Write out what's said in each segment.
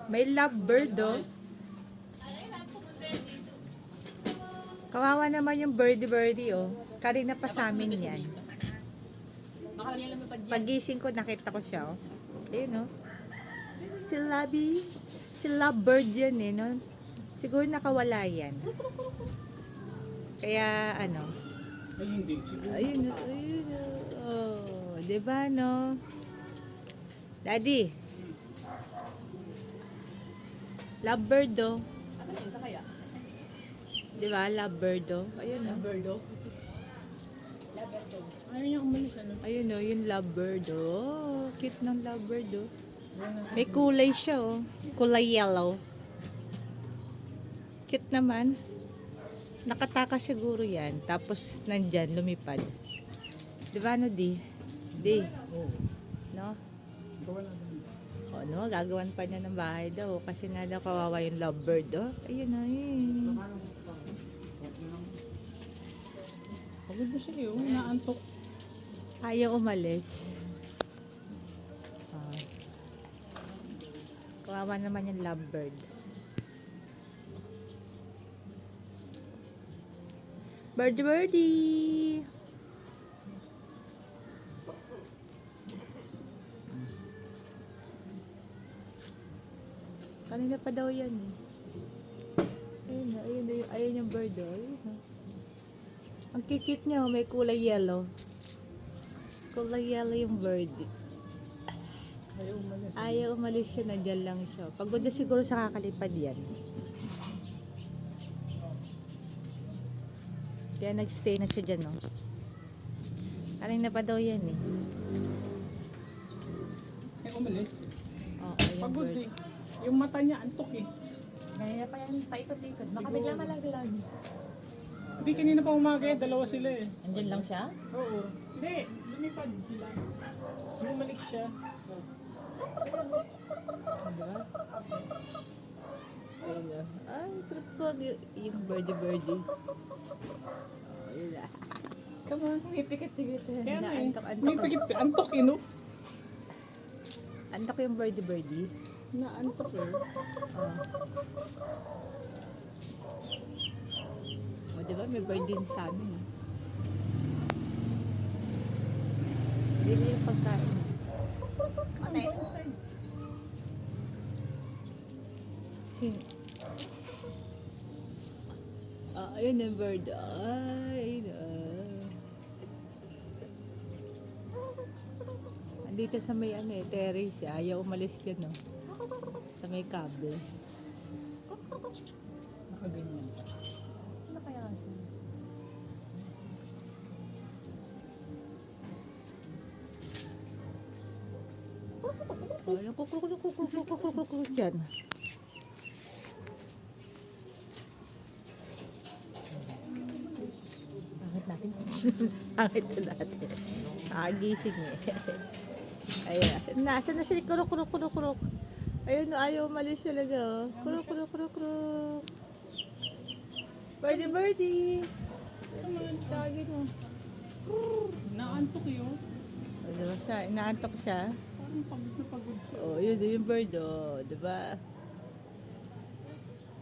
May lovebird, oh. Kawawa naman yung birdie, oh. Kanina pa sa amin yan. Pagising ko, nakita ko siya, oh. Ayun, oh. Si Labby. Si lovebird yan, eh, no? Siguro nakawala yan. Kaya, ano. Ay, hindi. Siguro. Ayun, ayun, oh. Diba, no? Daddy. Lovebird, oh. Diba, lovebird, oh. Ayun, oh. Ayaw niya umalis, ano? Ayun, oh, yung lovebird, oh. Cute ng lovebird, oh. May kulay siya, oh. Kulay yellow. Cute naman. Nakataka siguro yan. Tapos, nandyan, lumipad. Diba, no, di? Di. No? O, no? Gagawan pa niya ng bahay daw. Kasi nga daw kawawa yung lovebird, oh. Ayun, ayun. Pagod na siya, yung naantok. Ayaw umalis. Kawawa naman yung lovebird. Birdie! Kanina pa daw yan, eh. Ayun na, ayun na, ayun yung bird, oh. Ayun na. Ang kikit niya, oh, may kulay yellow. Kulay yellow yung bird. Ayaw umalis. Ayaw umalis siya, nandyan lang siya. Pagod na siguro sa kakalipad yan. Kaya nagstay na siya dyan, no? Kanina pa daw yan, eh. Ay, umalis. Oo, yung Pagod, bird. eh. Yung mata niya, antok, eh. Kaya pa yan, paikot-ikot. Baka bigla malaglag. Hindi, kanina pa umaga, eh. Dalawa sila, eh. Andyan lang siya? Oo. Hindi, lumipad sila. Sumalik siya. Diba? Ayun na. Ay, trip ko yung birdie. Ayun na. Come on, may pikit-pikit. Kaya na, eh. Naantok. May pagit, antok, eh, no? Antok yung birdie. Naantok, eh. O, diba? May bird din sa amin. Hindi na yung pagkain. Sino? Ayun yung bird. Ay, andito sa may ano, terrace. Ayaw umalis dyan, no? Sa may kable. Nakaganyan. Ano kaya siya? Ayun, kukuluk dyan. Bakit natin? Angit ko natin. Nakagising eh. Ayan. Nasaan na si kuruk. Ayun, ayaw umalis talaga. Oh. Kuruk. Birdie. Tagin mo. Naantok, eh, oh. O, diba siya? Inaantok siya. Parang pagod na pagod siya. O, yun yung bird, o. Diba?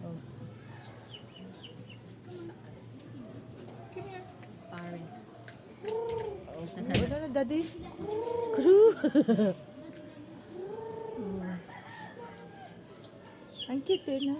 Oh. Paris. Wala na, daddy. Crew. Ang cute, eh, no?